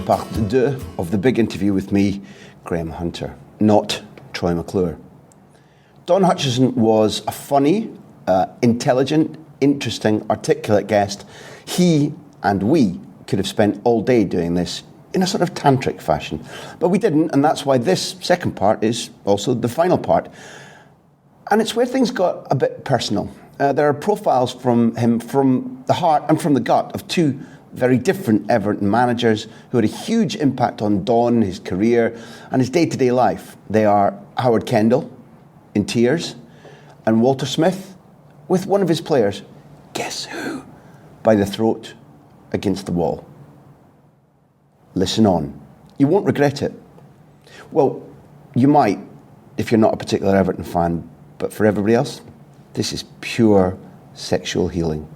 part deux of the big interview with me, Graham Hunter, not Troy McClure. Don Hutchison was a funny, intelligent, interesting, articulate guest. He and we could have spent all day doing this in a sort of tantric fashion, but we didn't, and that's why this second part is also the final part. And it's where things got a bit personal. There are profiles from him from the heart and from the gut of two very different Everton managers who had a huge impact on Don, his career, and his day-to-day life. They are Howard Kendall, in tears, and Walter Smith, with one of his players, guess who, by the throat against the wall. Listen on. You won't regret it. Well, you might if you're not a particular Everton fan, but for everybody else, this is pure sexual healing.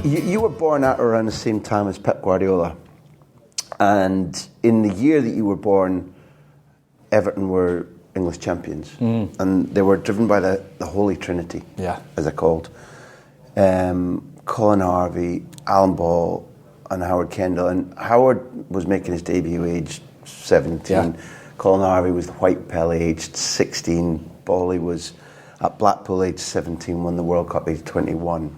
You were born at around the same time as Pep Guardiola. And in the year that you were born, Everton were English champions. And they were driven by the Holy Trinity, as they're called. Colin Harvey, Alan Ball, and Howard Kendall. And Howard was making his debut aged 17. Yeah. Colin Harvey was the white Pele aged 16. Bally was at Blackpool aged 17, won the World Cup aged 21.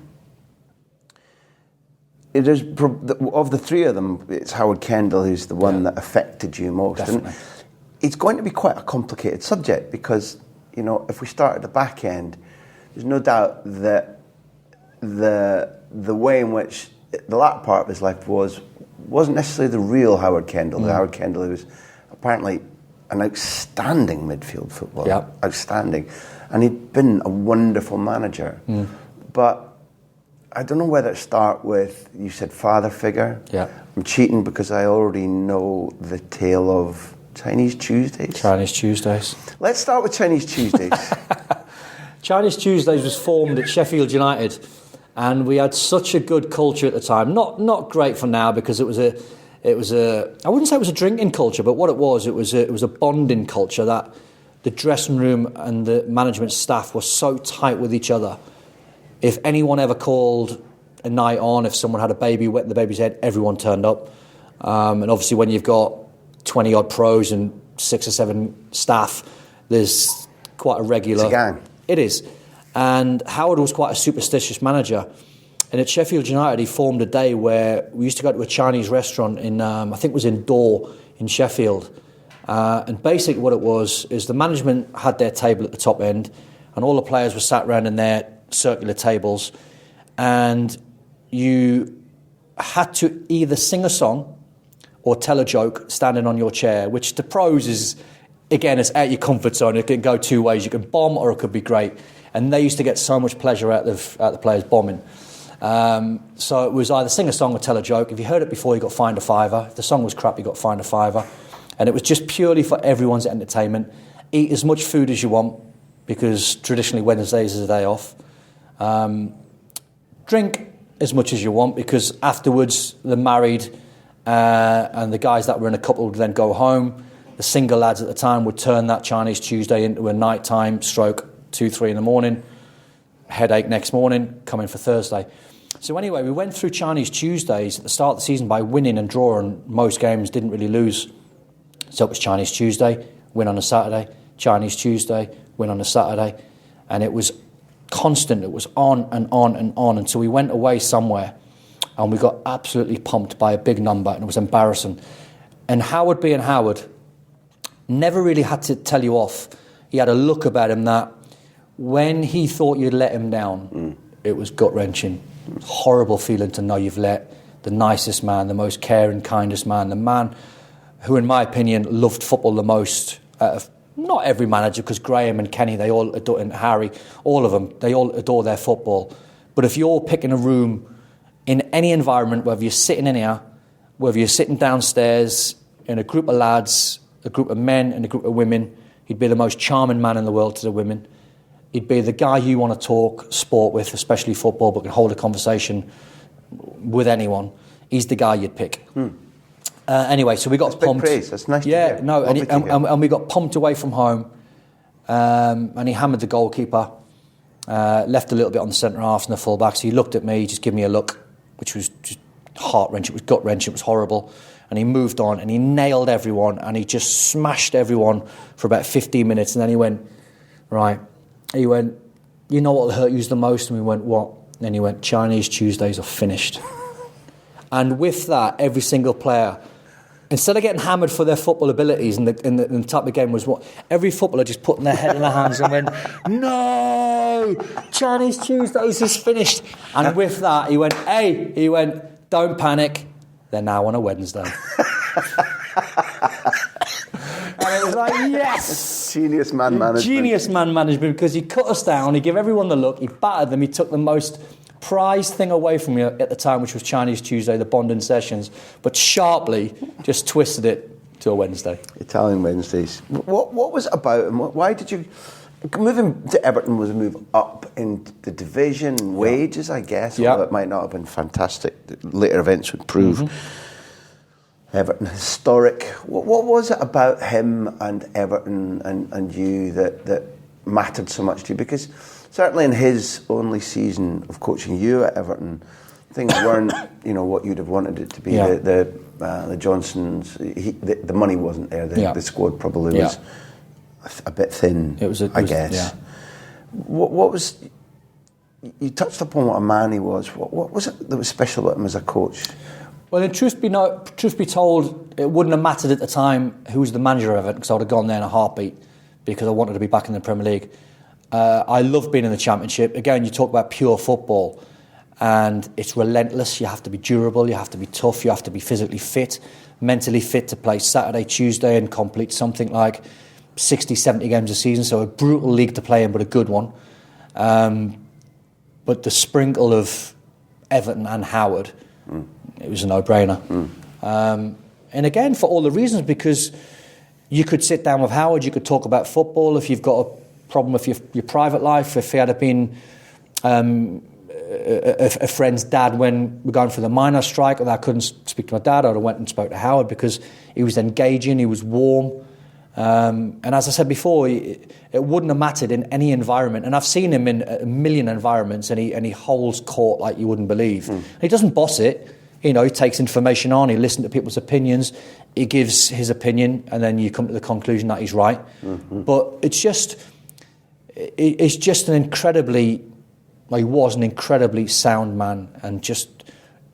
It is, of the three of them, it's Howard Kendall who's the one that affected you most. Definitely. And it's going to be quite a complicated subject because, you know, if we start at the back end, there's no doubt that the way in which the latter part of his life wasn't necessarily the real Howard Kendall. The Howard Kendall who was apparently an outstanding midfield footballer. Outstanding. And he'd been a wonderful manager. But I don't know whether to start with, you said father figure. Yeah. I'm cheating because I already know the tale of Chinese Tuesdays. Chinese Tuesdays. Let's start with Chinese Tuesdays. Chinese Tuesdays was formed at Sheffield United, and we had such a good culture at the time. Not great for now because it was a I wouldn't say it was a drinking culture, but what it was a bonding culture that the dressing room and the management staff were so tight with each other. If anyone ever called a night on, if someone had a baby, wet the baby's head, everyone turned up. And obviously when you've got 20-odd pros and 6 or 7 staff, there's quite a regular... It's a gang. It is. And Howard was quite a superstitious manager. And at Sheffield United, he formed a day where we used to go to a Chinese restaurant in, I think it was in Dore in Sheffield. And basically what it was is the management had their table at the top end and all the players were sat around in their circular tables, and you had to either sing a song or tell a joke standing on your chair, which to pros is, again, it's out your comfort zone. It can go two ways. You can bomb or it could be great. And they used to get so much pleasure out of the players bombing. So it was either sing a song or tell a joke. If you heard it before, you got fined a £5. If the song was crap, you got fined a £5. And it was just purely for everyone's entertainment. Eat as much food as you want, because traditionally Wednesdays is a day off. Drink as much as you want, because afterwards the married and the guys that were in a couple would then go home. The single lads at the time would turn that Chinese Tuesday into a nighttime stroke 2-3 in the morning, headache next morning, come in for Thursday. So anyway, we went through Chinese Tuesdays at the start of the season by winning and drawing most games, didn't really lose. So it was Chinese Tuesday, win on a Saturday, Chinese Tuesday, win on a Saturday, and it was constant. It was on and on and on until we went away somewhere and we got absolutely pumped by a big number, and it was embarrassing. And Howard being Howard never really had to tell you off. He had a look about him that when he thought you'd let him down, it was gut-wrenching. Horrible feeling to know you've let the nicest man, the most caring, kindest man, the man who, in my opinion, loved football the most out of not every manager, because Graham and Kenny, they all adore, and Harry, all of them, they all adore their football. But if you're picking a room in any environment, whether you're sitting in here, whether you're sitting downstairs in a group of lads, a group of men and a group of women, he'd be the most charming man in the world to the women. He'd be the guy you want to talk sport with, especially football, but can hold a conversation with anyone. He's the guy you'd pick. Anyway, so we got That's pumped. Big praise. That's nice. Yeah, to hear. no, Lovely to hear. and we got pumped away from home, and he hammered the goalkeeper. Left a little bit on the centre half and the full back. So he looked at me, he just gave me a look, which was just heart-wrenching. It was gut-wrenching. It was horrible. And he moved on and he nailed everyone and he just smashed everyone for about 15 minutes. And then he went, right. He went, you know what will hurt you the most? And we went, what? And then he went, Chinese Tuesdays are finished. And with that, every single player, instead of getting hammered for their football abilities, and the type of game was what every footballer just putting their head in their hands and went, no, Chinese Tuesdays is finished. And with that, he went, don't panic, they're now on a Wednesday. And it was like, yes! Genius man management. Genius man management, because he cut us down, he gave everyone the look, he battered them, he took the most prized thing away from you at the time, which was Chinese Tuesday, the bonding sessions, but sharply just twisted it to a Wednesday. Italian Wednesdays. What was it about, and why did you... Moving to Everton was a move up in the division, wages, I guess, although it might not have been fantastic. Later events would prove Everton historic. What was it about him and Everton and you that mattered so much to you? Because certainly in his only season of coaching you at Everton, things weren't, what you'd have wanted it to be. Yeah. The Johnsons, the money wasn't there. The squad probably was a bit thin, I guess. Yeah. What was... You touched upon what a man he was. What was it that was special about him as a coach? Well, truth be told, it wouldn't have mattered at the time who was the manager of Everton, because I would have gone there in a heartbeat, because I wanted to be back in the Premier League. I love being in the Championship. Again, you talk about pure football, and it's relentless. You have to be durable, you have to be tough, you have to be physically fit, mentally fit to play Saturday, Tuesday, and complete something like 60, 70 games a season. So a brutal league to play in, but a good one. But the sprinkle of Everton and Howard, it was a no-brainer. And again, for all the reasons, because you could sit down with Howard, you could talk about football. If you've got a problem with your private life, if he had been a friend's dad when we're going for the miners' strike, and I couldn't speak to my dad, I'd have went and spoke to Howard, because he was engaging, he was warm. And as I said before, it wouldn't have mattered in any environment. And I've seen him in a million environments, and he holds court like you wouldn't believe. He doesn't boss it. He takes information on, he listens to people's opinions, he gives his opinion, and then you come to the conclusion that he's right. But it's just an incredibly... he was an incredibly sound man, and just,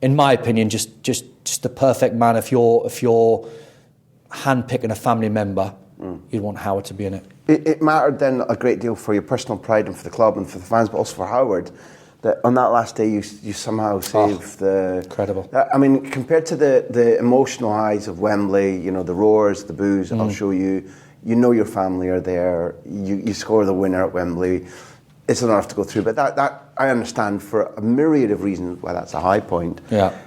in my opinion, just the perfect man. If you're handpicking a family member, you'd want Howard to be in it. It mattered then a great deal for your personal pride and for the club and for the fans, but also for Howard, that on that last day you somehow saved the... Incredible. I mean, compared to the emotional highs of Wembley, the roars, the boos, I'll show you, your family are there, you score the winner at Wembley, it's enough to go through, but that I understand for a myriad of reasons why that's a high point. Yeah.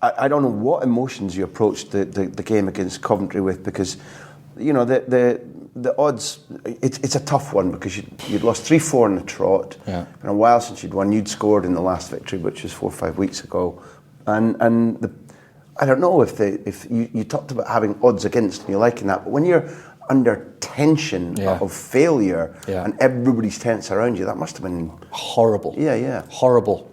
I don't know what emotions you approached the game against Coventry with, because the odds, it's a tough one, because you'd lost 3-4 in the trot. Yeah. Been a while since you'd won. You'd scored in the last victory, which was 4 or 5 weeks ago, and I don't know if you talked about having odds against and you liking that, but when you're under tension of failure and everybody's tense around you, that must have been horrible. Yeah. Horrible.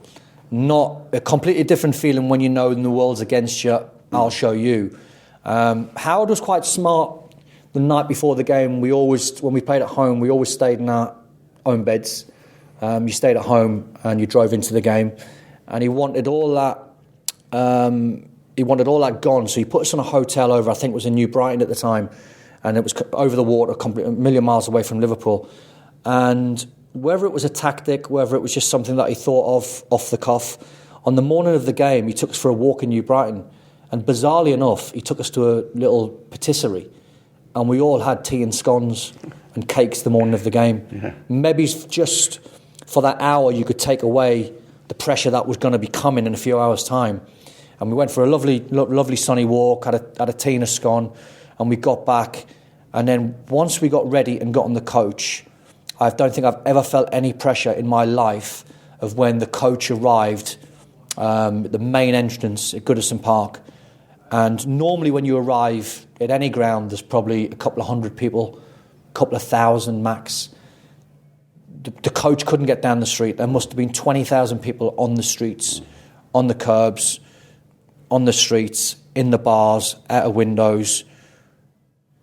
Not a completely different feeling when you know the world's against you. I'll show you. Howard was quite smart. The night before the game, when we played at home, we always stayed in our own beds. You stayed at home and you drove into the game, and he wanted all that. He wanted all that gone. So he put us in a hotel over, I think it was in New Brighton at the time, and it was over the water, a million miles away from Liverpool. And whether it was a tactic, whether it was just something that he thought of off the cuff, on the morning of the game, he took us for a walk in New Brighton. And bizarrely enough, he took us to a little patisserie, and we all had tea and scones and cakes the morning of the game. Yeah. Maybe just for that hour, you could take away the pressure that was going to be coming in a few hours' time. And we went for a lovely sunny walk, had a tea and a scone, and we got back. And then once we got ready and got on the coach, I don't think I've ever felt any pressure in my life of when the coach arrived, the main entrance at Goodison Park, And normally when you arrive at any ground, there's probably a couple of hundred people, a couple of thousand max. The coach couldn't get down the street. There must have been 20,000 people on the streets, on the curbs, on the streets, in the bars, out of windows,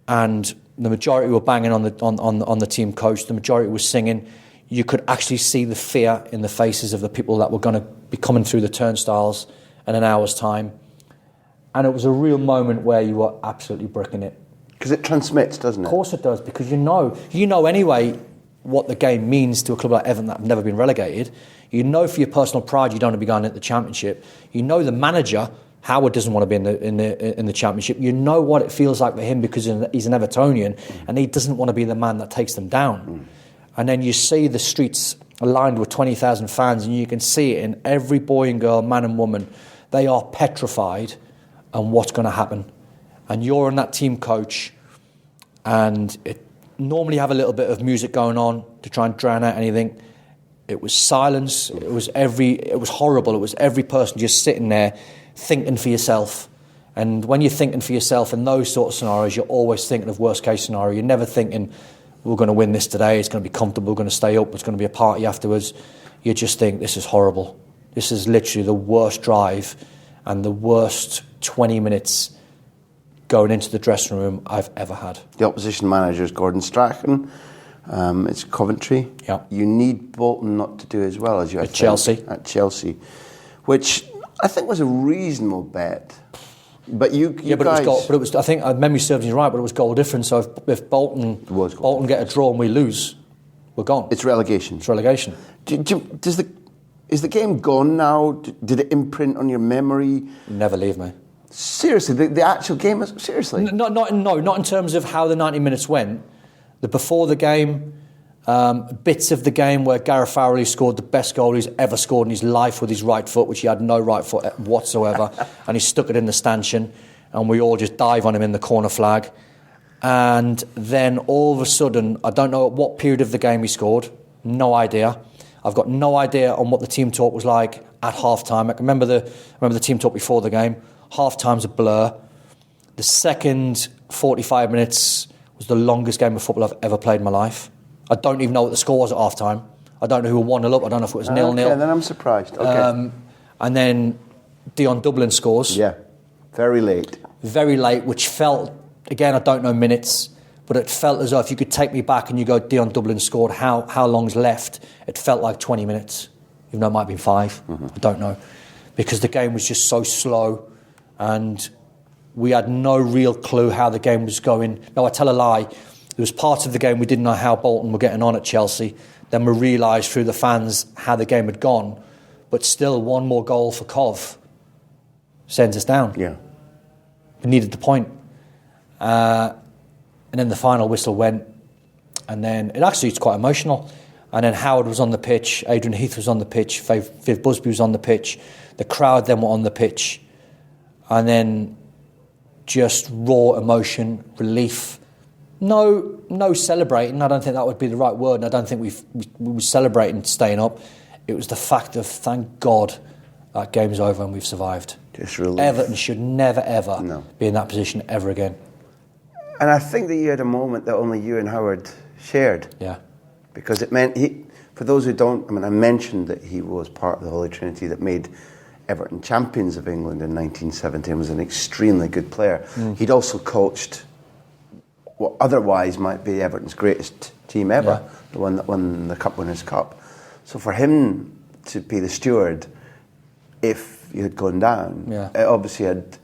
and the majority were banging on the team coach. The majority was singing. You could actually see the fear in the faces of the people that were going to be coming through the turnstiles in an hour's time. And it was a real moment where you were absolutely bricking it. Because it transmits, doesn't it? Of course it does, because you know anyway what the game means to a club like Everton that have never been relegated. You know for your personal pride you don't want to be going into the Championship. You know the manager, Howard, doesn't want to be in the Championship. You know what it feels like for him because he's an Evertonian and he doesn't want to be the man that takes them down. And then you see the streets lined with 20,000 fans and you can see it in every boy and girl, man and woman. They are petrified on what's going to happen. And you're in that team coach and it normally have a little bit of music going on to try and drown out anything. It was silence. It was horrible. It was every person just sitting there thinking for yourself. And when you're thinking for yourself in those sort of scenarios, you're always thinking of worst case scenario. You're never thinking, we're going to win this today, it's going to be comfortable, we're going to stay up, there's going to be a party afterwards. You just think, this is horrible. This is literally the worst drive and the worst 20 minutes going into the dressing room I've ever had. The opposition manager is Gordon Strachan. It's Coventry. Yeah. You need Bolton not to do as well as you at Chelsea. At Chelsea, which I think was a reasonable bet. But you guys... But it was. I think memory serves me right. But it was goal difference. So if Bolton get a draw and we lose, we're gone. It's relegation. It's relegation. Is the game gone now? Did it imprint on your memory? Never leave me. Seriously, the actual game is seriously. Not in terms of how the 90 minutes went. Before the game, bits of the game where Gareth Fowler scored the best goal he's ever scored in his life with his right foot, which he had no right foot whatsoever, and he stuck it in the stanchion, and we all just dive on him in the corner flag. And then all of a sudden, I don't know at what period of the game he scored, no idea. I've got no idea on what the team talk was like at half-time. I remember the team talk before the game. Half-time's a blur. The second 45 minutes was the longest game of football I've ever played in my life. I don't even know what the score was at half-time. I don't know who were 1-0 up. I don't know if it was 0-0. Okay, then I'm surprised. Okay. And then Dion Dublin scores. Yeah, very late. Very late, which felt, again, I don't know minutes, but it felt as though if you could take me back and you go, Dion Dublin scored, how long's left? It felt like 20 minutes, even though it might have been 5. I don't know. Because the game was just so slow and we had no real clue how the game was going. No, I tell a lie. There was parts of the game we didn't know how Bolton were getting on at Chelsea. Then we realised through the fans how the game had gone. But still, one more goal for Cov sends us down. Yeah. We needed the point. And then the final whistle went. And then it's quite emotional. And then Howard was on the pitch. Adrian Heath was on the pitch. Viv Busby was on the pitch. The crowd then were on the pitch. And then just raw emotion, relief. No celebrating. I don't think that would be the right word. And I don't think we were celebrating staying up. It was the fact of, thank God, that game's over and we've survived. Just relief. Everton should never, ever be in that position ever again. And I think that you had a moment that only you and Howard shared. Yeah. Because it meant, for those who don't, I mentioned that he was part of the Holy Trinity that made Everton champions of England in 1970 and was an extremely good player. He'd also coached what otherwise might be Everton's greatest team ever, the one that won the Cup Winners' Cup. So for him to be the steward, if you had gone down, it obviously had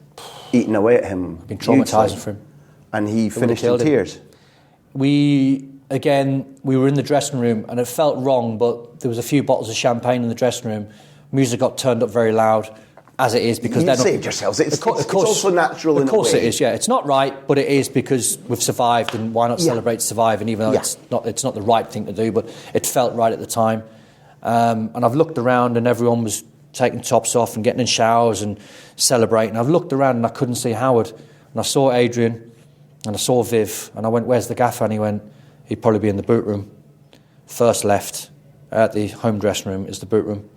eaten away at him. Been traumatising for him. And he finished in tears. We were in the dressing room and it felt wrong, but there was a few bottles of champagne in the dressing room. Music got turned up very loud, as it is, because you saved yourselves. It's also natural in a way. Of course it is, yeah. It's not right, but it is because we've survived, and why not celebrate surviving, even though it's not the right thing to do, but it felt right at the time. And I've looked around and everyone was taking tops off and getting in showers and celebrating. I've looked around and I couldn't see Howard. And I saw Adrian and I saw Viv and I went, where's the gaffer? And he went, he'd probably be in the boot room. First left at the home dressing room is the boot room.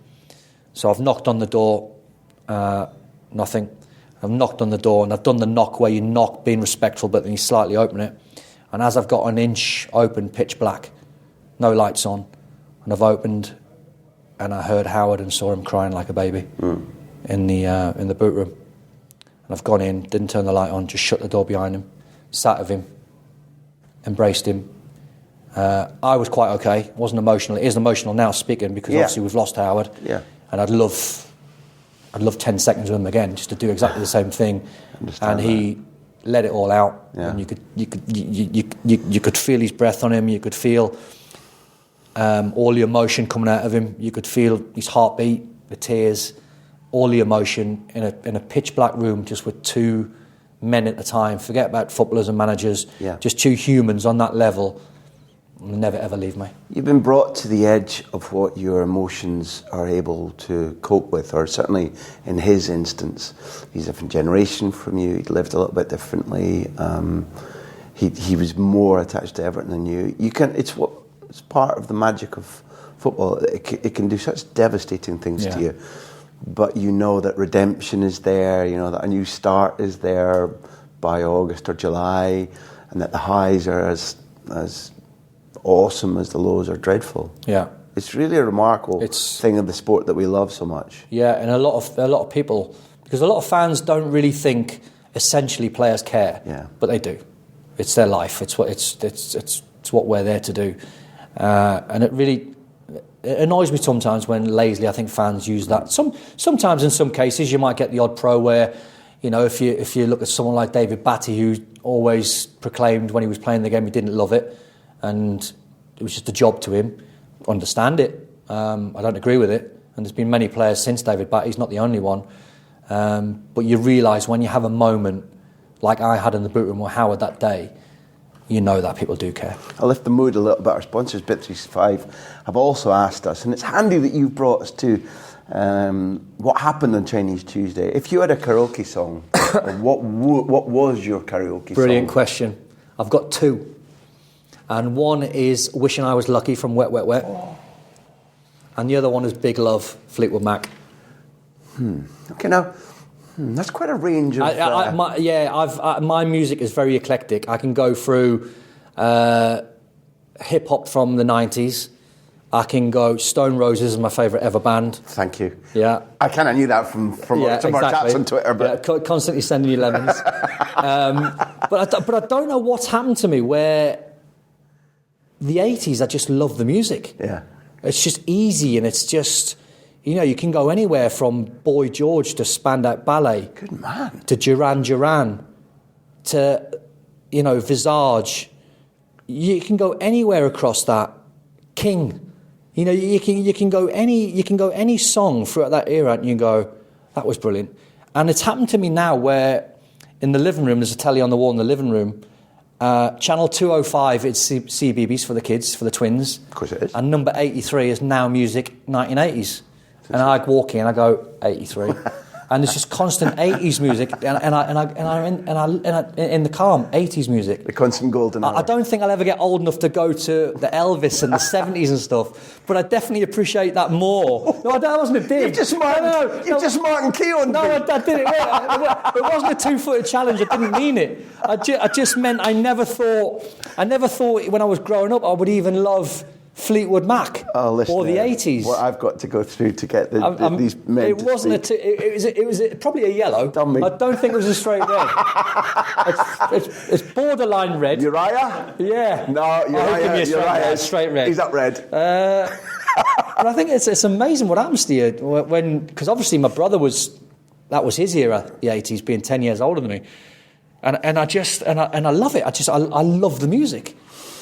So I've knocked on the door, nothing. I've knocked on the door, and I've done the knock where you knock, being respectful, but then you slightly open it. And as I've got an inch open, pitch black, no lights on, and I've opened, and I heard Howard and saw him crying like a baby in the boot room. And I've gone in, didn't turn the light on, just shut the door behind him, sat with him, embraced him. I was quite okay. Wasn't emotional. It is emotional now speaking because obviously we've lost Howard. Yeah. And I'd love 10 seconds with him again, just to do exactly the same thing. And he let it all out. Yeah. And you could feel his breath on him. You could feel all the emotion coming out of him. You could feel his heartbeat, the tears, all the emotion in a pitch black room, just with two men at a time. Forget about footballers and managers. Yeah. Just two humans on that level. Will never ever leave me. You've been brought to the edge of what your emotions are able to cope with, or certainly in his instance. He's a different generation from you. He lived a little bit differently. He was more attached to Everton than you. It's part of the magic of football. It can do such devastating things to you, but you know that redemption is there. You know that a new start is there by August or July, and that the highs are as awesome as the lows are dreadful. Yeah, it's really a remarkable thing of the sport that we love so much. Yeah, and a lot of people, because a lot of fans don't really think essentially players care. Yeah, but they do. It's their life. It's what we're there to do, and it annoys me sometimes when lazily I think fans use that. Sometimes in some cases you might get the odd pro where, you know, if you look at someone like David Batty, who always proclaimed when he was playing the game he didn't love it. And it was just a job to him. Understand it. I don't agree with it. And there's been many players since David Batty. He's not the only one. But you realise when you have a moment like I had in the boot room or Howard that day, you know that people do care. I'll lift the mood a little bit. Our sponsors, Bit365, have also asked us, and it's handy that you've brought us to what happened on Chinese Tuesday. If you had a karaoke song, what was your karaoke song? Brilliant question. I've got two. And one is Wishing I Was Lucky from Wet, Wet, Wet. Oh. And the other one is Big Love, Fleetwood Mac. Okay, now, that's quite a range of... my music is very eclectic. I can go through hip-hop from the 90s. I can go... Stone Roses is my favourite ever band. Thank you. Yeah. I kind of knew that from some of our chats on Twitter. But... Yeah, constantly sending you lemons. But I don't know what's happened to me where... The 80s, I just love the music. Yeah. It's just easy, and it's just, you know, you can go anywhere from Boy George to Spandau Ballet. Good man. To Duran Duran, to, you know, Visage. You can go anywhere across that. King. You know, you can go any song throughout that era, and you can go, that was brilliant. And it's happened to me now where in the living room, there's a telly on the wall in the living room. Channel 205, it's CBeebies for the kids, for the twins. Of course it is. And number 83 is Now Music 1980s. And I walk in, I go 83, and it's just constant 80s music, and I in the calm 80s music. The constant golden hour. I don't think I'll ever get old enough to go to the Elvis and the 70s and stuff, but I definitely appreciate that more. No, that wasn't a dig. You've just Martin Key on. No, I didn't. It wasn't a two-footed challenge. I didn't mean it. I just meant I never thought when I was growing up I would even love Fleetwood Mac or the 80s. What I've got to go through to get these men. It wasn't it was probably a yellow. Dummy. I don't think it was a straight red. it's borderline red. Uriah? Yeah. No, Uriah is straight red. He's up red. But I think it's amazing what happens to you because obviously my brother that was his era, the 80s, being 10 years older than me, and I love it. I love the music.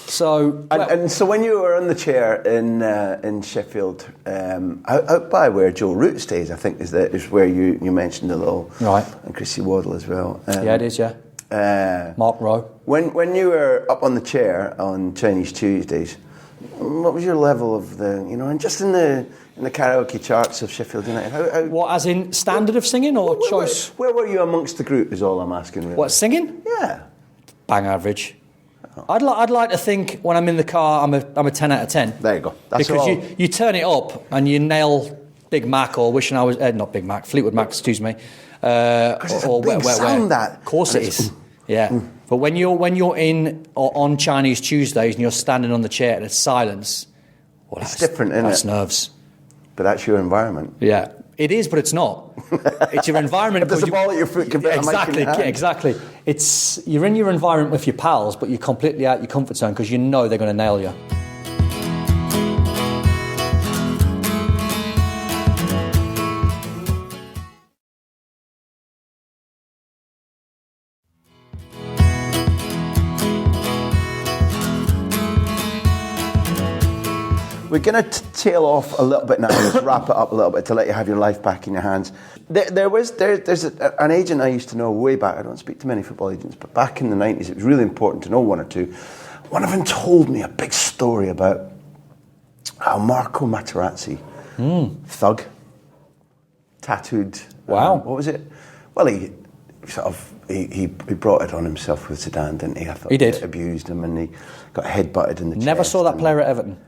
So and so when you were on the chair in Sheffield, out by where Joe Root stays, I think is where you mentioned a little, right, and Chrissy Waddle as well. Yeah, it is. Yeah, Mark Rowe. When you were up on the chair on Chinese Tuesdays, what was your level of and just in the karaoke charts of Sheffield United? How what, as in standard of singing or choice? Where were you amongst the group? Is all I'm asking. Really. What, singing? Yeah, bang average. I'd like to think when I'm in the car I'm a 10 out of 10. There you go. That's because all. you turn it up and you nail Big Mac or Wishing I Was not Big Mac, Fleetwood Mac, excuse me. it's a big sound, that. Of course it is. Yeah. But when you're in or on Chinese Tuesdays and you're standing on the chair and it's silence, well, it's different, isn't it? That's nerves. But that's your environment. Yeah. It is, but it's not. It's your environment. If there's a ball at your foot, exactly. You're in your environment with your pals, but you're completely out your comfort zone because you know they're going to nail you. We're going to tail off a little bit now. Let's wrap it up a little bit to let you have your life back in your hands. There's an agent I used to know way back. I don't speak to many football agents, but back in the 90s, it was really important to know one or two. One of them told me a big story about how Marco Materazzi, thug, tattooed. Wow. What was it? Well, he brought it on himself with Zidane, didn't he? I thought he did. He abused him and he got headbutted in the chest. Never saw that player at Everton.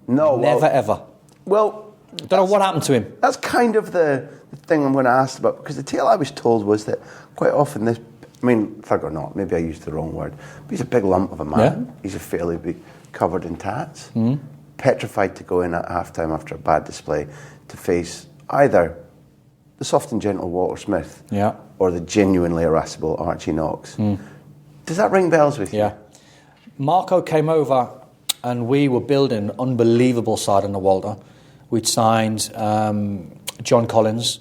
No. Never, ever. Well, don't know what happened to him. That's kind of the thing I'm going to ask about, because the tale I was told was that quite often thug or not, maybe I used the wrong word, but he's a big lump of a man. Yeah. He's a fairly big, covered in tats, petrified to go in at half-time after a bad display to face either the soft and gentle Walter Smith or the genuinely irascible Archie Knox. Does that ring bells with you? Yeah. Marco came over and we were building an unbelievable side on the Walter. We'd signed John Collins.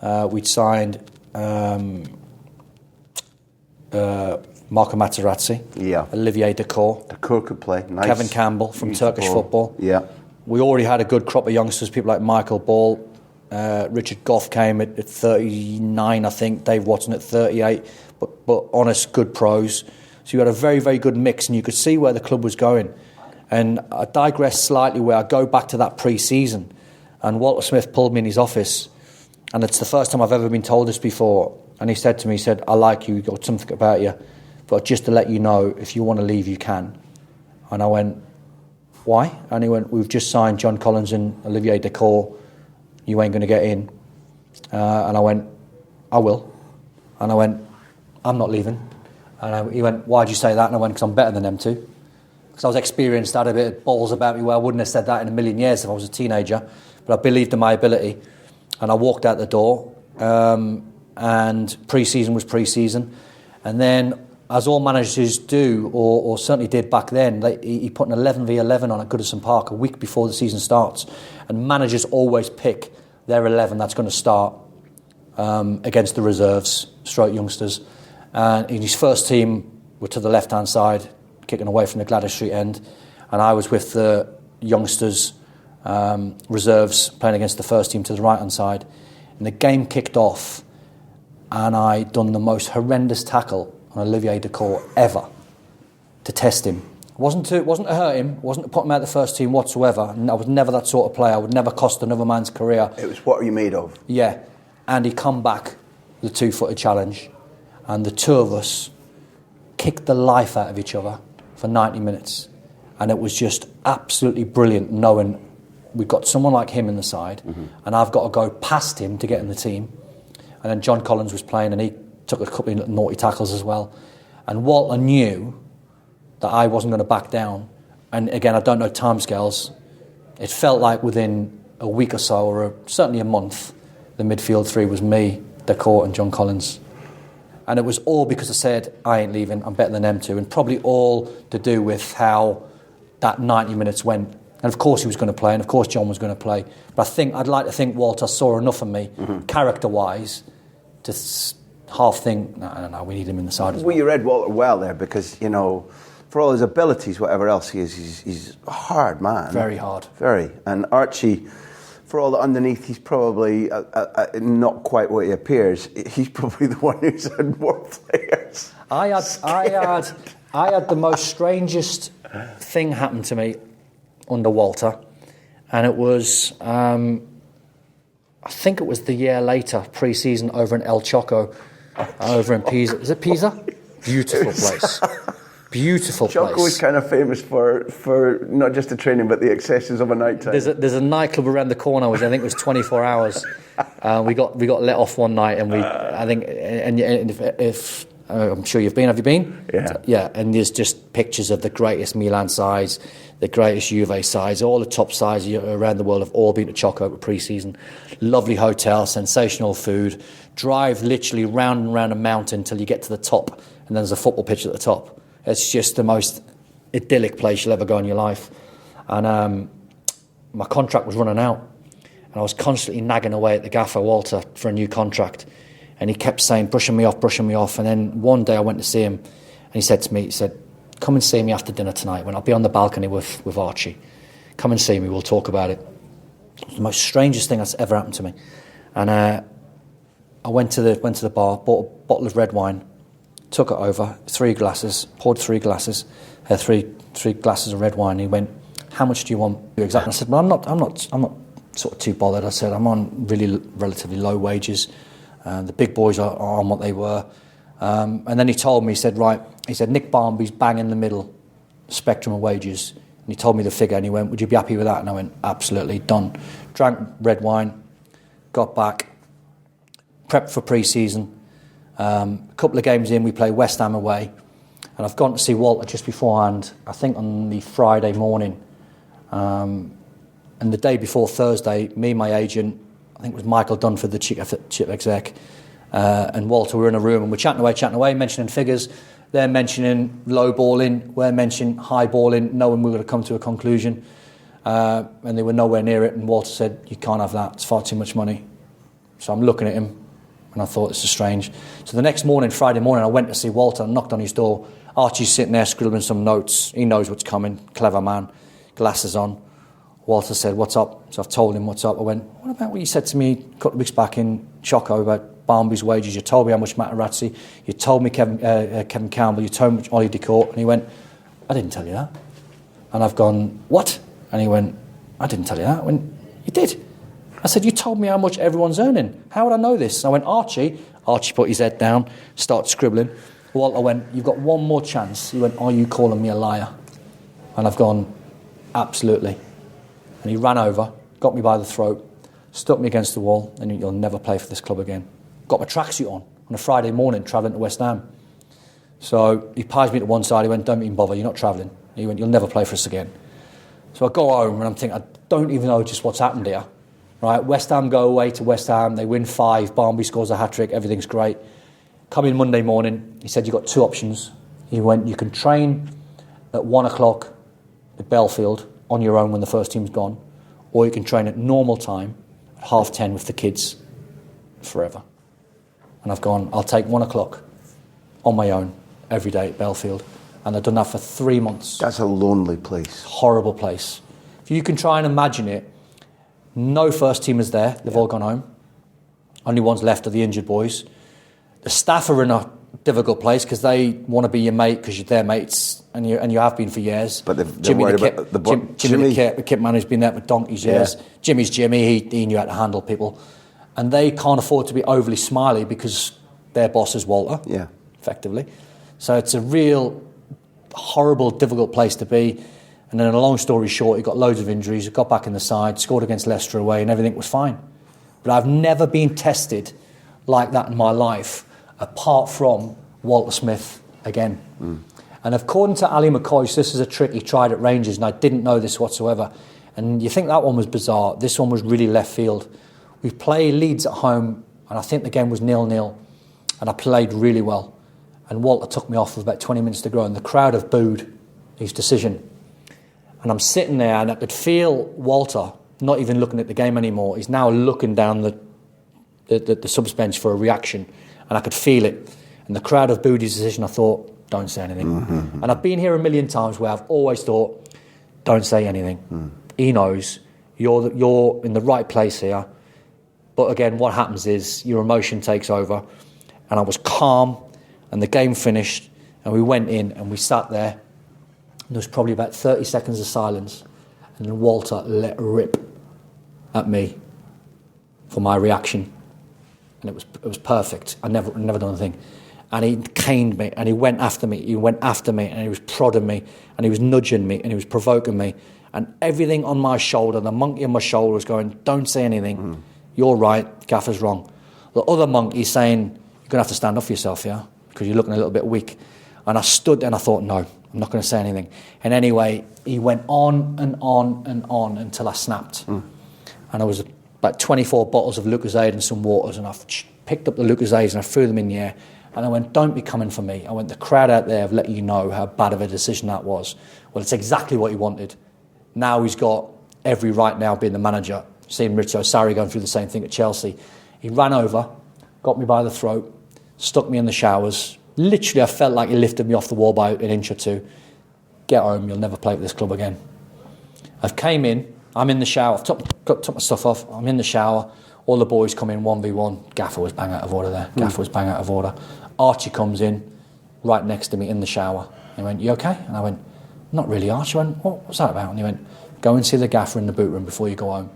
We'd signed Marco Materazzi. Yeah. Olivier Dacour. Dacour could play. Nice. Kevin Campbell from Turkish football. Yeah. We already had a good crop of youngsters, people like Michael Ball. Richard Goff came at 39, I think. Dave Watson at 38. But honest, good pros. So you had a very, very good mix, and you could see where the club was going. And I digress slightly where I go back to that pre-season. And Walter Smith pulled me in his office. And it's the first time I've ever been told this before. And he said to me, I like you, you've got something about you. But just to let you know, if you want to leave, you can. And I went, why? And he went, we've just signed John Collins and Olivier Dacour. You ain't going to get in. And I went, I will. And I went, I'm not leaving. And he went, why'd you say that? And I went, because I'm better than them two. Because I was experienced, I had a bit of balls about me where I wouldn't have said that in a million years if I was a teenager. But I believed in my ability. And I walked out the door. And pre-season was pre-season. And then, as all managers do, or certainly did back then, he put an 11v11 on at Goodison Park a week before the season starts. And managers always pick their 11 that's going to start against the reserves, stroke youngsters. And in his first team, were to the left-hand side, kicking away from the Gladys Street end. And I was with the youngsters, reserves, playing against the first team to the right-hand side. And the game kicked off, and I done the most horrendous tackle on Olivier Dacour ever to test him. It wasn't to hurt him, wasn't to put him out of the first team whatsoever. And I was never that sort of player. I would never cost another man's career. It was, what are you made of? Yeah. And he come back the two-footed challenge, and the two of us kicked the life out of each other for 90 minutes. And it was just absolutely brilliant knowing we've got someone like him in the side, and I've got to go past him to get in the team. And then John Collins was playing, and he took a couple of naughty tackles as well. And Walter knew that I wasn't going to back down. And again, I don't know timescales. It felt like within a week or so, or certainly a month, the midfield three was me, Dacour and John Collins. And it was all because I said, I ain't leaving, I'm better than them two. And probably all to do with how that 90 minutes went. And of course he was going to play, and of course John was going to play. But I'd like to think Walter saw enough of me, character-wise, to half think, no, we need him in the side as well. Well, you read Walter well there, because, you know, for all his abilities, whatever else he is, he's a hard man. Very hard. Very. And Archie, for all that underneath, he's probably not quite what he appears. He's probably the one who's had more players. I had the most strangest thing happen to me under Walter, and it was, I think it was the year later, pre-season, over in El Choco, over in Pisa. Is it Pisa? Beautiful place. Beautiful place. Choco is kind of famous for not just the training, but the excesses of a night time. There's a nightclub around the corner, which I think was 24 hours. We got let off one night, and I think, and if I'm sure you've been. Have you been? Yeah. Yeah, and there's just pictures of the greatest Milan sides, the greatest Juve sides, all the top sides around the world have all been to Choco for pre-season. Lovely hotel, sensational food. Drive literally round and round a mountain till you get to the top, and then there's a football pitch at the top. It's just the most idyllic place you'll ever go in your life. And my contract was running out, and I was constantly nagging away at the gaffer, Walter, for a new contract. And he kept saying, brushing me off. And then one day I went to see him, and he said to me, come and see me after dinner tonight when I'll be on the balcony with Archie. Come and see me, we'll talk about it. It was the most strangest thing that's ever happened to me. And I went to the bar, bought a bottle of red wine, took it over, 3 glasses, poured 3 glasses, had three glasses of red wine. And he went, how much do you want? Exactly. I said, well, I'm not sort of too bothered. I said, I'm on really relatively low wages. The big boys are on what they were. And then he told me, he said, Nick Barmby's bang in the middle spectrum of wages. And he told me the figure, and he went, would you be happy with that? And I went, absolutely, done. Drank red wine, got back, prepped for pre-season. A couple of games in, we play West Ham away. And I've gone to see Walter just beforehand, I think on the Friday morning. And the day before Thursday, me, my agent, I think it was Michael Dunford, the chief exec, and Walter were in a room, and we're chatting away, mentioning figures. They're mentioning low balling, we're mentioning high balling, knowing we were going to come to a conclusion. And they were nowhere near it, and Walter said, you can't have that, it's far too much money. So I'm looking at him, and I thought, this is strange. So the next morning, Friday morning, I went to see Walter and knocked on his door. Archie's sitting there scribbling some notes. He knows what's coming, clever man, glasses on. Walter said, what's up? So I've told him what's up. I went, what about what you said to me a couple of weeks back in Choco about Barmby's wages? You told me how much Materazzi, you told me Kevin Campbell, you told me Ollie Decourt. And he went, I didn't tell you that. And I've gone, what? And he went, I didn't tell you that. I went, you did. I said, you told me how much everyone's earning. How would I know this? And I went, Archie put his head down, started scribbling. Walter went, you've got one more chance. He went, are you calling me a liar? And I've gone, absolutely. And he ran over, got me by the throat, stuck me against the wall, and you'll never play for this club again. Got my tracksuit on a Friday morning, travelling to West Ham. So he pies me to one side, he went, don't even bother, you're not travelling. He went, you'll never play for us again. So I go home, and I'm thinking, I don't even know just what's happened here. Right, West Ham go away to West Ham, they win 5, Barmby scores a hat-trick, everything's great. Come in Monday morning, he said, you've got 2 options. He went, you can train at 1 o'clock at Belfield, on your own when the first team's gone, or you can train at normal time at 10:30 with the kids forever. And I've gone, I'll take 1 o'clock on my own every day at Belfield. And I've done that for 3 months. That's a lonely place. Horrible place. If you can try and imagine it, no first teamers there, they've all gone home. Only ones left are the injured boys. The staff are in a difficult place because they want to be your mate because you're their mates, and you have been for years. But they're worried about Jimmy, the kit man, who's been there for donkey's years. Jimmy's Jimmy, he knew how to handle people. And they can't afford to be overly smiley because their boss is Walter, effectively. So it's a real horrible, difficult place to be. And then a long story short, he got loads of injuries, got back in the side, scored against Leicester away, and everything was fine. But I've never been tested like that in my life, apart from Walter Smith again. And according to Ali McCoy, this is a trick he tried at Rangers, and I didn't know this whatsoever. And you think that one was bizarre. This one was really left field. We played Leeds at home, and I think the game was 0-0, and I played really well. And Walter took me off with about 20 minutes to go, and the crowd have booed his decision. And I'm sitting there, and I could feel Walter not even looking at the game anymore. He's now looking down the subs bench for a reaction, and I could feel it. And the crowd have booed his decision. I thought, don't say anything. And I've been here a million times where I've always thought, don't say anything. He knows you're in the right place here. But again, what happens is your emotion takes over. And I was calm, and the game finished, and we went in, and we sat there. And there was probably about 30 seconds of silence, and then Walter let rip at me for my reaction. And it was perfect. I never done anything. And he caned me, and he went after me, and he was prodding me, and he was nudging me, and he was provoking me. And everything on my shoulder, the monkey on my shoulder was going, don't say anything. You're right, Gaffer's wrong. The other monk, he's saying, you're going to have to stand up for yourself, yeah? Because you're looking a little bit weak. And I stood there and I thought, no, I'm not going to say anything. And anyway, he went on and on and on until I snapped. And there was about 24 bottles of Lucozade and some waters, and I picked up the Lucozades and I threw them in the air. And I went, don't be coming for me. I went, the crowd out there have let you know how bad of a decision that was. Well, it's exactly what he wanted. Now he's got every right now being the manager. Seeing Rizzo Sarri going through the same thing at Chelsea. He ran over, got me by the throat, stuck me in the showers. Literally, I felt like he lifted me off the wall by an inch or two. Get home, you'll never play for this club again. I came in, I'm in the shower, I've took my stuff off, I'm in the shower, all the boys come in 1v1. Gaffer was bang out of order there. Gaffer was bang out of order. Archie comes in, right next to me in the shower. He went, you okay? And I went, not really, Archie. I went, what's that about? And he went, go and see the Gaffer in the boot room before you go home.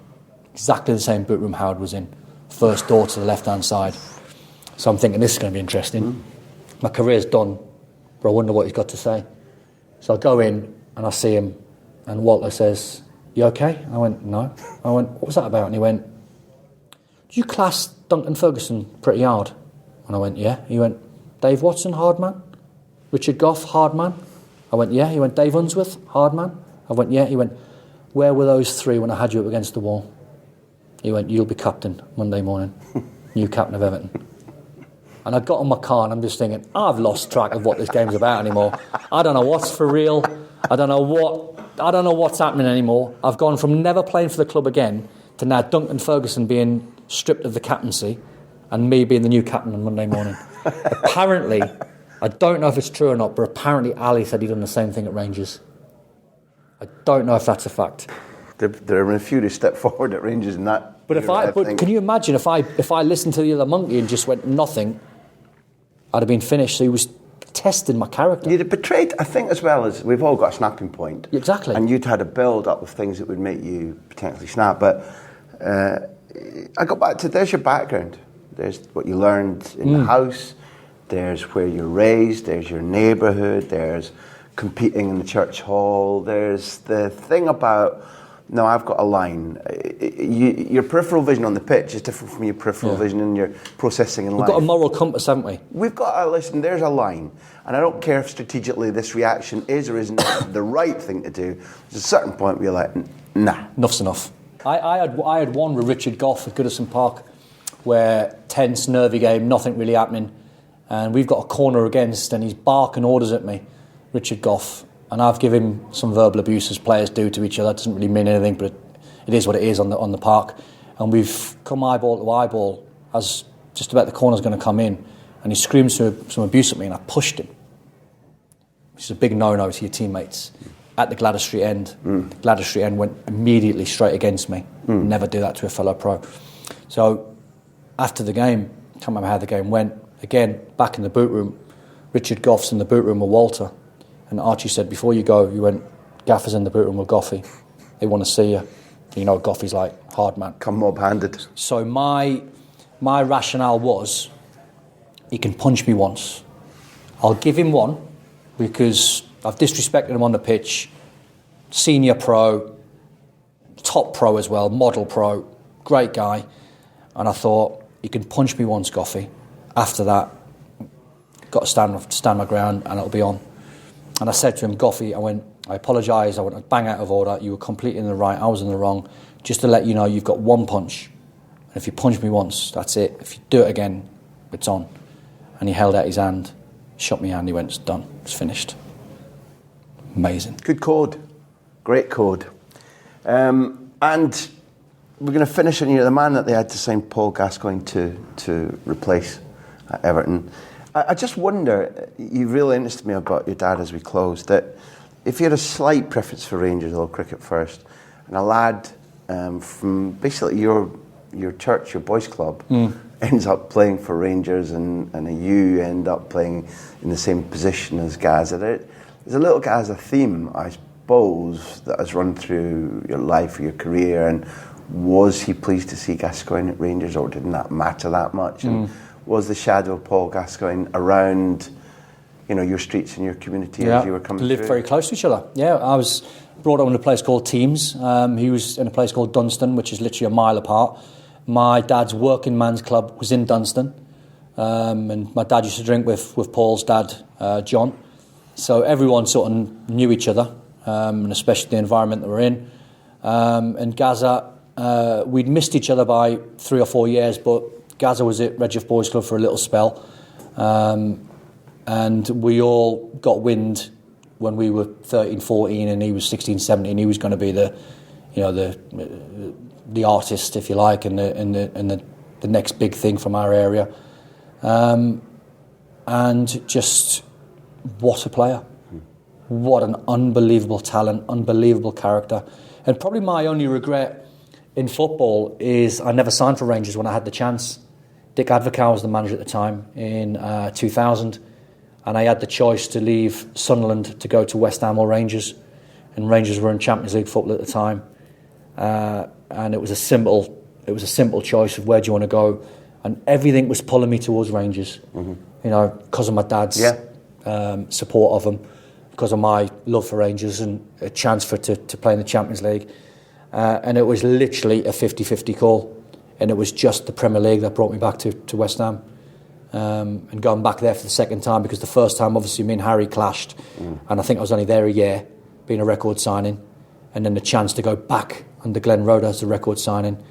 Exactly the same boot room Howard was in. First door to the left-hand side. So I'm thinking, this is going to be interesting. My career's done, but I wonder what he's got to say. So I go in and I see him, and Walter says, you okay? And I went, no. I went, what was that about? And he went, do you class Duncan Ferguson pretty hard? And I went, yeah. He went, Dave Watson, hard man? Richard Gough, hard man? I went, yeah. He went, Dave Unsworth, hard man? I went, yeah. He went, where were those three when I had you up against the wall? He went, you'll be captain Monday morning. New captain of Everton. And I got on my car and I'm just thinking, I've lost track of what this game's about anymore. I don't know what's for real. I don't know what's happening anymore. I've gone from never playing for the club again to now Duncan Ferguson being stripped of the captaincy and me being the new captain on Monday morning. Apparently, I don't know if it's true or not, but apparently Ali said he'd done the same thing at Rangers. I don't know if that's a fact. There are a few to step forward at Rangers in that. But can you imagine if I listened to the other monkey and just went nothing, I'd have been finished. So he was testing my character. You'd have betrayed, I think, as well as we've all got a snapping point. Exactly. And you'd had a build-up of things that would make you potentially snap. But I got back to, there's your background. There's what you learned in the house. There's where you're raised. There's your neighbourhood. There's competing in the church hall. There's the thing about, no, I've got a line. Your peripheral vision on the pitch is different from your peripheral vision in your processing in life. We've got a moral compass, haven't we? We've got listen, there's a line. And I don't care if strategically this reaction is or isn't the right thing to do. There's a certain point where you're like, nah. Enough's enough. I had one with Richard Gough at Goodison Park where tense, nervy game, nothing really happening. And we've got a corner against and he's barking orders at me, Richard Gough. And I've given him some verbal abuse as players do to each other. It doesn't really mean anything, but it is what it is on the park. And we've come eyeball to eyeball as just about the corner's going to come in. And he screams some abuse at me and I pushed him. Which is a big no-no to your teammates. At the Gladys Street end. Gladys Street end went immediately straight against me. Never do that to a fellow pro. So after the game, I can't remember how the game went. Again, back in the boot room, Richard Gough's in the boot room with Walter. And Archie said, before you go, you went, Gaffer's in the boot room with Goughy. They want to see you. You know what Goughy's like, hard man. Come mob-handed. So my rationale was, he can punch me once. I'll give him one, because I've disrespected him on the pitch. Senior pro, top pro as well, model pro, great guy. And I thought, you can punch me once, Goughy. After that, got to stand my ground and it'll be on. And I said to him, Goughy, I apologise, I went bang out of order, you were completely in the right, I was in the wrong. Just to let you know, you've got one punch. And if you punch me once, that's it. If you do it again, it's on. And he held out his hand, shot me hand, he went, it's done, it's finished. Amazing. Good code. Great code. And we're going to finish on the man that they had to sign Paul Gascoigne to replace at Everton. I just wonder, you really interested me about your dad as we closed, that if you had a slight preference for Rangers, although cricket first, and a lad from basically your church, your boys' club, ends up playing for Rangers and you end up playing in the same position as Gaza, there's a little Gaza theme, I suppose, that has run through your life or your career. And was he pleased to see Gascoigne at Rangers, or didn't that matter that much? And was the shadow of Paul Gascoigne around, your streets and your community as you were coming through? We lived very close to each other. Yeah, I was brought up in a place called Thames. He was in a place called Dunstan, which is literally a mile apart. my dad's working man's club was in Dunstan, and my dad used to drink with Paul's dad, John. So everyone sort of knew each other, and especially the environment that we're in. And Gaza, we'd missed each other by 3 or 4 years, but Gaza was at Redcliffe Boys Club for a little spell. And we all got wind when we were 13, 14, and he was 16, 17. He was going to be the artist, if you like, and the next big thing from our area. And just what a player. What an unbelievable talent, unbelievable character. And probably my only regret in football is I never signed for Rangers when I had the chance. Dick Advocaat was the manager at the time in 2000, and I had the choice to leave Sunderland to go to West Ham or Rangers, and Rangers were in Champions League football at the time, and it was a simple choice of where do you want to go, and everything was pulling me towards Rangers, because of my dad's support of them, because of my love for Rangers and a chance to play in the Champions League, and it was literally a 50-50 call. And it was just the Premier League that brought me back to West Ham. And going back there for the second time, because the first time, obviously, me and Harry clashed. And I think I was only there a year, being a record signing. And then the chance to go back under Glenn Roeder as a record signing.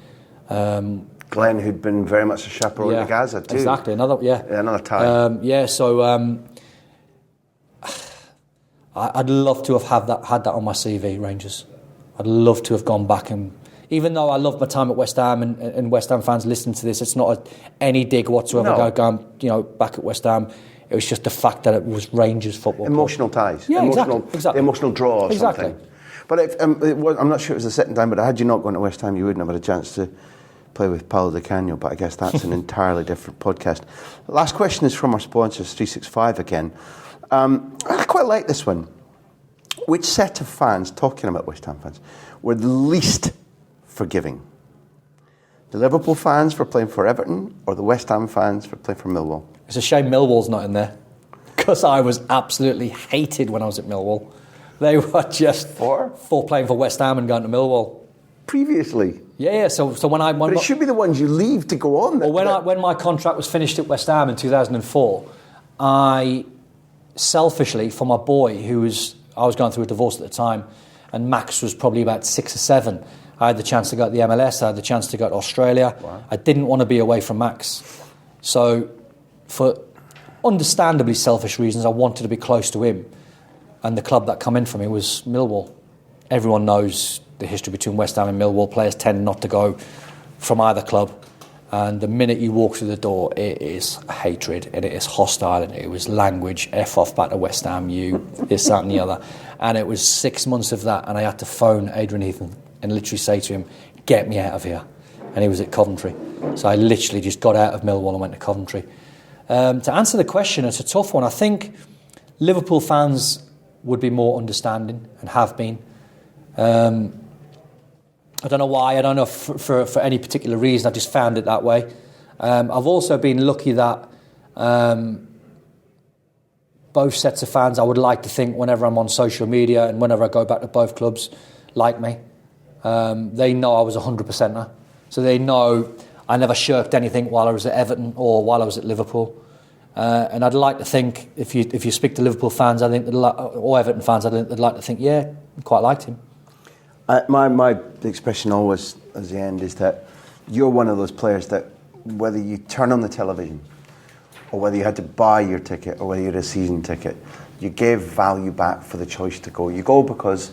Glenn, who'd been very much a chaperone to Gaza, too. Exactly, another tie. So I'd love to have had that on my CV, Rangers. I'd love to have gone back and... Even though I love my time at West Ham, and West Ham fans listening to this, it's not any dig whatsoever going, back at West Ham. It was just the fact that it was Rangers football. Emotional ties. Yeah, exactly. Emotional draw or exactly. something. But I'm not sure it was the second time, but had you not gone to West Ham, you wouldn't have had a chance to play with Paulo Di Canio, but I guess that's an entirely different podcast. Last question is from our sponsors, 365 again. I quite like this one. Which set of fans, talking about West Ham fans, were the least forgiving? The Liverpool fans for playing for Everton, or the West Ham fans for playing for Millwall? It's a shame Millwall's not in there, because I was absolutely hated when I was at Millwall. They were just for playing for West Ham and going to Millwall. Previously? Yeah. So when but it should be the ones you leave to go on. Well, when my contract was finished at West Ham in 2004, I selfishly, for my boy, I was going through a divorce at the time, and Max was probably about 6 or 7. I had the chance to go to the MLS. I had the chance to go to Australia. Wow. I didn't want to be away from Max. So, for understandably selfish reasons, I wanted to be close to him. And the club that come in for me was Millwall. Everyone knows the history between West Ham and Millwall. Players tend not to go from either club. And the minute you walk through the door, it is hatred and it is hostile and it was language, F off back to West Ham, you, this, that and the other. And it was 6 months of that, and I had to phone Adrian Heaton and literally say to him, get me out of here. And he was at Coventry. So I literally just got out of Millwall and went to Coventry. To answer the question, it's a tough one. I think Liverpool fans would be more understanding and have been. I don't know why. I don't know for any particular reason. I just found it that way. I've also been lucky that both sets of fans, I would like to think, whenever I'm on social media and whenever I go back to both clubs, like me. They know I was 100%er. So they know I never shirked anything while I was at Everton or while I was at Liverpool. And I'd like to think, if you speak to Liverpool fans, I think or Everton fans, I think they'd like to think, yeah, I quite liked him. My expression always, at the end, is that you're one of those players that, whether you turn on the television or whether you had to buy your ticket or whether you had a season ticket, you gave value back for the choice to go. You go because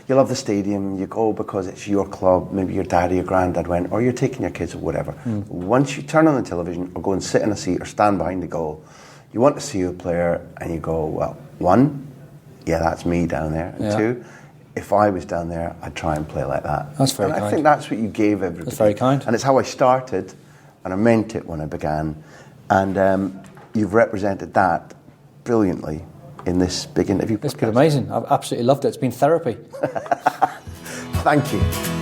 you love the stadium, you go because it's your club, maybe your dad or your granddad went, or you're taking your kids or whatever. Once you turn on the television or go and sit in a seat or stand behind the goal, you want to see the player and you go, well, one, yeah, that's me down there, and two, if I was down there, I'd try and play like that. That's very kind. I think that's what you gave everybody. That's very kind. And it's how I started, and I meant it when I began. And you've represented that brilliantly in this big interview podcast. It's been amazing. I've absolutely loved it. It's been therapy. Thank you.